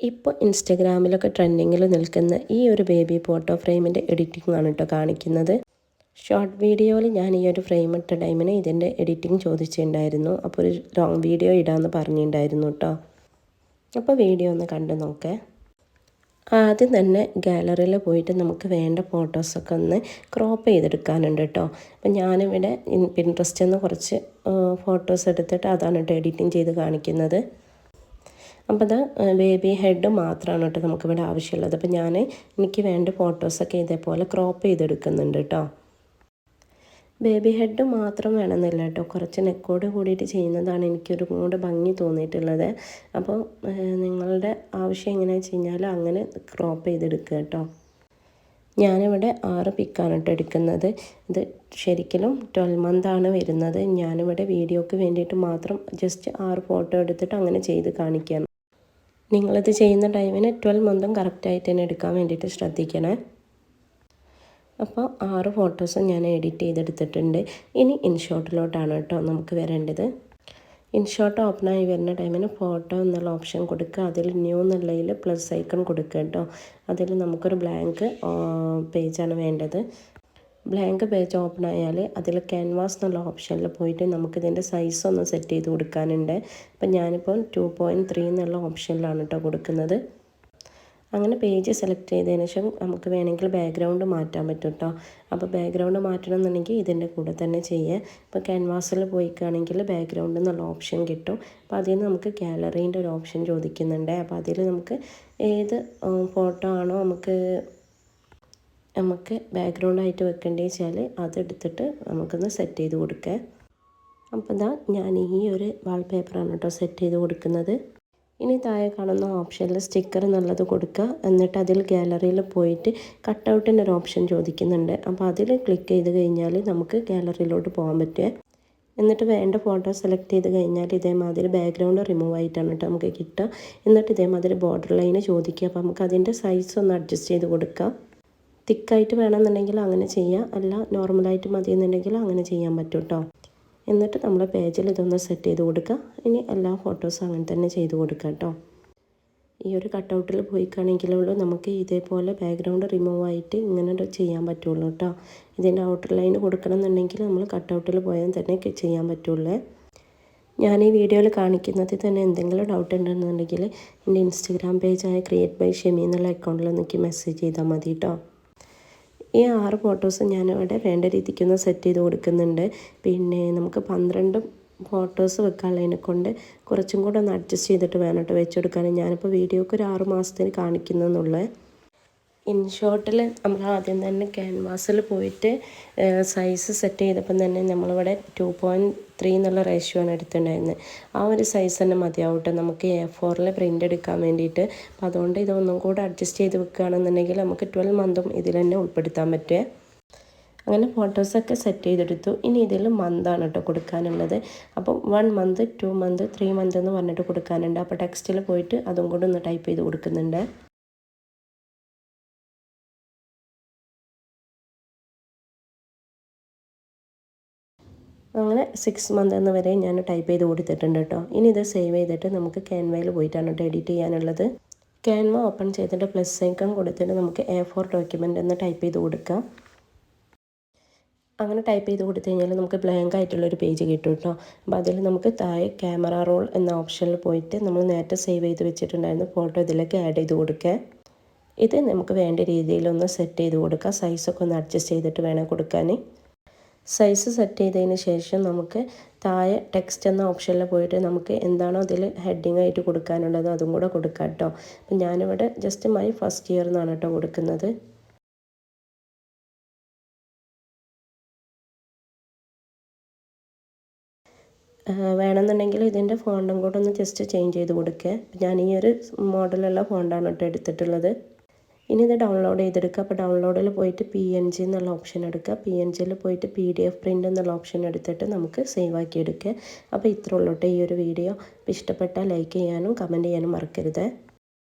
ഇപ്പോൾ ഇൻസ്റ്റഗ്രാമിലൊക്കെ ട്രെൻഡിങ്ങിൽ നിൽക്കുന്ന ഈ ഒരു ബേബി ഫോട്ടോ ഫ്രെയിമിൻ്റെ എഡിറ്റിംഗ് ആണ് കേട്ടോ കാണിക്കുന്നത്. ഷോർട്ട് വീഡിയോയിൽ ഞാൻ ഈ ഒരു ഫ്രെയിം ഇട്ട ടൈമിന് ഇതിൻ്റെ എഡിറ്റിംഗ് ചോദിച്ചിട്ടുണ്ടായിരുന്നു. അപ്പോൾ ഒരു ലോങ് വീഡിയോ ഇടാമെന്ന് പറഞ്ഞിട്ടുണ്ടായിരുന്നു കേട്ടോ. അപ്പോൾ വീഡിയോ ഒന്ന് കണ്ടു നോക്കേ. ആദ്യം തന്നെ ഗാലറിയിൽ പോയിട്ട് നമുക്ക് വേണ്ട ഫോട്ടോസൊക്കെ ഒന്ന് ക്രോപ്പ് ചെയ്തെടുക്കാനുണ്ട് കേട്ടോ. അപ്പം ഞാനിവിടെ പിൻട്രസ്റ്റിൽ നിന്ന് കുറച്ച് ഫോട്ടോസ് എടുത്തിട്ട് അതാണ് കേട്ടോ എഡിറ്റിംഗ് ചെയ്ത് കാണിക്കുന്നത്. അപ്പോൾ അത് ബേബി ഹെഡ് മാത്രമാണ് കേട്ടോ നമുക്കിവിടെ ആവശ്യമുള്ളത്. അപ്പോൾ എനിക്ക് വേണ്ട ഫോട്ടോസൊക്കെ ഇതേപോലെ ക്രോപ്പ് ചെയ്തെടുക്കുന്നുണ്ട് കേട്ടോ. ബേബി ഹെഡ് മാത്രം വേണമെന്നില്ല കേട്ടോ, കുറച്ച് നെക്കോട് കൂടിയിട്ട് ചെയ്യുന്നതാണ് എനിക്കൊരു കൂടെ ഭംഗി തോന്നിയിട്ടുള്ളത്. അപ്പോൾ നിങ്ങളുടെ ആവശ്യം എങ്ങനെയാണെന്ന് വെച്ച് കഴിഞ്ഞാൽ അങ്ങനെ ക്രോപ്പ് ചെയ്തെടുക്കുക കേട്ടോ. ഞാനിവിടെ 6 പിക്കാണ് കേട്ടോ എടുക്കുന്നത്. ഇത് ശരിക്കും 12 മന്താണ് വരുന്നത്. ഞാനിവിടെ വീഡിയോക്ക് വേണ്ടിയിട്ട് മാത്രം ജസ്റ്റ് 6 ഫോട്ടോ എടുത്തിട്ട് അങ്ങനെ ചെയ്ത് കാണിക്കുകയാണ്. നിങ്ങളിത് ചെയ്യുന്ന ടൈമിന് 12 മന്തും കറക്റ്റായിട്ട് തന്നെ എടുക്കാൻ വേണ്ടിയിട്ട് ശ്രദ്ധിക്കണേ. അപ്പോൾ 6 ഫോട്ടോസും ഞാൻ എഡിറ്റ് ചെയ്തെടുത്തിട്ടുണ്ട്. ഇനി ഇൻഷോട്ടിലോട്ടാണ് കേട്ടോ നമുക്ക് വരേണ്ടത്. ഇൻഷോട്ട് ഓപ്പണായി വരുന്ന ടൈമിന് ഫോട്ടോ എന്നുള്ള ഓപ്ഷൻ കൊടുക്കുക. അതിൽ ന്യൂ എന്നുള്ളതിൽ പ്ലസ് ഐക്കൺ കൊടുക്കുക കേട്ടോ. അതിൽ നമുക്കൊരു ബ്ലാങ്ക് പേജാണ് വേണ്ടത്. ബ്ലാങ്ക് പേജ് ഓപ്പൺ ആയാൽ അതിൽ ക്യാൻവാസ് എന്നുള്ള ഓപ്ഷനിൽ പോയിട്ട് നമുക്കിതിൻ്റെ സൈസ് ഒന്ന് സെറ്റ് ചെയ്ത് കൊടുക്കാനുണ്ട്. അപ്പം ഞാനിപ്പോൾ 2.3 എന്നുള്ള ഓപ്ഷനിലാണ് കേട്ടോ കൊടുക്കുന്നത്. അങ്ങനെ പേജ് സെലക്ട് ചെയ്തതിന് ശേഷം നമുക്ക് വേണമെങ്കിൽ ബാക്ക്ഗ്രൗണ്ട് മാറ്റാൻ പറ്റും കേട്ടോ. അപ്പോൾ ബാക്ക്ഗ്രൗണ്ട് മാറ്റണം എന്നുണ്ടെങ്കിൽ ഇതിൻ്റെ കൂടെ തന്നെ ചെയ്യുക. ഇപ്പോൾ ക്യാൻവാസിൽ പോയിക്കുകയാണെങ്കിൽ ബാക്ക്ഗ്രൗണ്ട് എന്നുള്ള ഓപ്ഷൻ കിട്ടും. അപ്പോൾ അതിൽ നിന്ന് നമുക്ക് ഗാലറീൻ്റെ ഒരു ഓപ്ഷൻ ചോദിക്കുന്നുണ്ട്. അപ്പോൾ അതിൽ നമുക്ക് ഏത് ഫോട്ടോ ആണോ നമുക്ക് ബാക്ക്ഗ്രൗണ്ടായിട്ട് വെക്കേണ്ടത് വെച്ചാൽ അതെടുത്തിട്ട് നമുക്കൊന്ന് സെറ്റ് ചെയ്ത് കൊടുക്കുക. അപ്പോൾ ഞാൻ ഈ ഒരു വാൾപേപ്പറാണ് കേട്ടോ സെറ്റ് ചെയ്ത് കൊടുക്കുന്നത്. ഇനി താഴെ കാണുന്ന ഓപ്ഷനിൽ സ്റ്റിക്കർ എന്നുള്ളത് കൊടുക്കുക. എന്നിട്ട് അതിൽ ഗാലറിയിൽ പോയിട്ട് കട്ടൗട്ടിൻ്റെ ഒരു ഓപ്ഷൻ ചോദിക്കുന്നുണ്ട്. അപ്പോൾ അതിൽ ക്ലിക്ക് ചെയ്ത് കഴിഞ്ഞാൽ നമുക്ക് ഗാലറിയിലോട്ട് പോകാൻ പറ്റുക. എന്നിട്ട് വേണ്ട ഫോട്ടോ സെലക്ട് ചെയ്ത് കഴിഞ്ഞാൽ ഇതേമാതിരി ബാക്ക്ഗ്രൗണ്ട് റിമൂവ് ആയിട്ടാണ് കേട്ടോ നമുക്ക് കിട്ടുക. എന്നിട്ട് ഇതേമാതിരി ബോർഡർ ലൈന് ചോദിക്കുക. അപ്പോൾ നമുക്ക് അതിൻ്റെ സൈസ് ഒന്ന് അഡ്ജസ്റ്റ് ചെയ്ത് കൊടുക്കാം. തിക്കായിട്ട് വേണമെന്നുണ്ടെങ്കിൽ അങ്ങനെ ചെയ്യാം, അല്ല നോർമലായിട്ട് മതിയെന്നുണ്ടെങ്കിൽ അങ്ങനെ ചെയ്യാൻ പറ്റും കേട്ടോ. എന്നിട്ട് നമ്മൾ പേജിൽ ഇതൊന്ന് സെറ്റ് ചെയ്ത് കൊടുക്കുക. ഇനി എല്ലാ ഫോട്ടോസും അങ്ങനെ തന്നെ ചെയ്ത് കൊടുക്കുക കേട്ടോ. ഈ ഒരു കട്ടൗട്ടിൽ പോയിക്കാണെങ്കിലുള്ളൂ നമുക്ക് ഇതേപോലെ ബാക്ക്ഗ്രൗണ്ട് റിമൂവ് ആയിട്ട് ഇങ്ങനെ ചെയ്യാൻ പറ്റുള്ളൂ കേട്ടോ. ഇതിൻ്റെ ഔട്ടർ ലൈൻ കൊടുക്കണം എന്നുണ്ടെങ്കിൽ നമ്മൾ കട്ടൗട്ടിൽ പോയാൽ തന്നെ ചെയ്യാൻ പറ്റുള്ളൂ. ഞാൻ ഈ വീഡിയോയിൽ കാണിക്കുന്നതിൽ തന്നെ എന്തെങ്കിലും ഡൗട്ട് ഉണ്ടെന്നുണ്ടെങ്കിൽ എൻ്റെ ഇൻസ്റ്റഗ്രാം പേജായ ക്രിയേറ്റ് ബൈ ഷെമി എന്നുള്ള അക്കൗണ്ടിൽ എനിക്ക് മെസ്സേജ് ചെയ്താൽ മതി കേട്ടോ. ഈ 6 ഫോട്ടോസ് ഞാനിവിടെ വേണ്ട രീതിക്കൊന്ന് സെറ്റ് ചെയ്ത് കൊടുക്കുന്നുണ്ട്. പിന്നെ നമുക്ക് 12 ഫോട്ടോസ് വെക്കാനുള്ളതിനെ കൊണ്ട് കുറച്ചും കൂടെ ഒന്ന് അഡ്ജസ്റ്റ് ചെയ്തിട്ട് വേണം കേട്ടോ വെച്ചെടുക്കാൻ. ഞാനിപ്പോൾ വീഡിയോക്ക് ഒരു 6 മാസത്തിന് കാണിക്കുന്നെന്നുള്ളത്. ഇൻഷോട്ടിൽ നമ്മൾ ആദ്യം തന്നെ ക്യാൻവാസിൽ പോയിട്ട് സൈസ് സെറ്റ് ചെയ്തപ്പം തന്നെ നമ്മളിവിടെ 2.3 എന്നുള്ള റേഷ്യോ ആണ് എടുത്തിട്ടുണ്ടായിരുന്നത്. ആ ഒരു സൈസ് തന്നെ മതിയാവട്ടെ നമുക്ക് A4 പ്രിൻ്റ് എടുക്കാൻ വേണ്ടിയിട്ട്. അപ്പോൾ അതുകൊണ്ട് ഇതൊന്നും കൂടെ അഡ്ജസ്റ്റ് ചെയ്ത് വെക്കുകയാണെന്നുണ്ടെങ്കിൽ നമുക്ക് 12 മന്തും ഇതിൽ തന്നെ ഉൾപ്പെടുത്താൻ പറ്റുക. അങ്ങനെ ഫോട്ടോസൊക്കെ സെറ്റ് ചെയ്തെടുത്തു. ഇനി ഇതിൽ മന്താണ് കേട്ടോ കൊടുക്കാനുള്ളത്. അപ്പോൾ 1 മന്ത് 2 മന്ത് 3 മന്ത് എന്ന് പറഞ്ഞിട്ട് കൊടുക്കാനുണ്ട്. അപ്പോൾ ടെക്സ്റ്റിൽ പോയിട്ട് അതും കൂടെ ഒന്ന് ടൈപ്പ് ചെയ്ത് കൊടുക്കുന്നുണ്ട്. അങ്ങനെ 6 മന്ത് എന്ന് വരെ ഞാൻ ടൈപ്പ് ചെയ്ത് കൊടുത്തിട്ടുണ്ട് കേട്ടോ. ഇനി ഇത് സേവ് ചെയ്തിട്ട് നമുക്ക് ക്യാൻവയിൽ പോയിട്ടാണ് കേട്ടോ എഡിറ്റ് ചെയ്യാനുള്ളത്. ക്യാൻവ ഓപ്പൺ ചെയ്തിട്ട് പ്ലസ് ഐക്കൺ കൊടുത്തിട്ട് നമുക്ക് A4 ഡോക്യുമെൻ്റ് എന്ന് ടൈപ്പ് ചെയ്ത് കൊടുക്കാം. അങ്ങനെ ടൈപ്പ് ചെയ്ത് കൊടുത്തു കഴിഞ്ഞാൽ നമുക്ക് ബ്ലാങ്ക് ആയിട്ടുള്ളൊരു പേജ് കിട്ടും കേട്ടോ. അപ്പോൾ അതിൽ നമുക്ക് താഴെ ക്യാമറ റോൾ എന്ന ഓപ്ഷനിൽ പോയിട്ട് നമ്മൾ നേരത്തെ സേവ് ചെയ്ത് വെച്ചിട്ടുണ്ടായിരുന്ന ഫോട്ടോ ഇതിലേക്ക് ആഡ് ചെയ്ത് കൊടുക്കുക. ഇത് നമുക്ക് വേണ്ട രീതിയിലൊന്ന് സെറ്റ് ചെയ്ത് കൊടുക്കുക. സൈസൊക്കെ ഒന്ന് അഡ്ജസ്റ്റ് ചെയ്തിട്ട് വേണം കൊടുക്കാൻ. സൈസ് സെറ്റ് ചെയ്തതിന് ശേഷം നമുക്ക് താഴെ ടെക്സ്റ്റ് എന്ന ഓപ്ഷനിൽ പോയിട്ട് നമുക്ക് എന്താണോ അതിൽ ഹെഡിങ് ആയിട്ട് കൊടുക്കാനുള്ളത് അതും കൂടെ കൊടുക്കാം കേട്ടോ. അപ്പം ഞാനിവിടെ ജസ്റ്റ് മൈ ഫസ്റ്റ് ഇയർ എന്നാണ് കേട്ടോ കൊടുക്കുന്നത്. വേണമെന്നുണ്ടെങ്കിൽ ഇതിൻ്റെ ഫോണ്ടും കൂടെ ഒന്ന് ജസ്റ്റ് ചേഞ്ച് ചെയ്ത് കൊടുക്കുക. ഞാൻ ഈ ഒരു മോഡലുള്ള ഫോണ്ടാണ് കേട്ടോ എടുത്തിട്ടുള്ളത്. ഇനി ഇത് ഡൗൺലോഡ് ചെയ്തെടുക്കുക. അപ്പോൾ ഡൗൺലോഡിൽ പോയിട്ട് PNG എന്നുള്ള ഓപ്ഷൻ എടുക്കുക. PNGയിൽ പോയിട്ട് PDF പ്രിൻ്റ് എന്നുള്ള ഓപ്ഷൻ എടുത്തിട്ട് നമുക്ക് സേവ് ആക്കി എടുക്കുക. അപ്പോൾ ഇത്രേ ഉള്ളൂ കേട്ടോ ഈ ഒരു വീഡിയോ. അപ്പോൾ ഇഷ്ടപ്പെട്ടാൽ ലൈക്ക് ചെയ്യാനും കമൻറ്റ് ചെയ്യാനും മറക്കരുത്.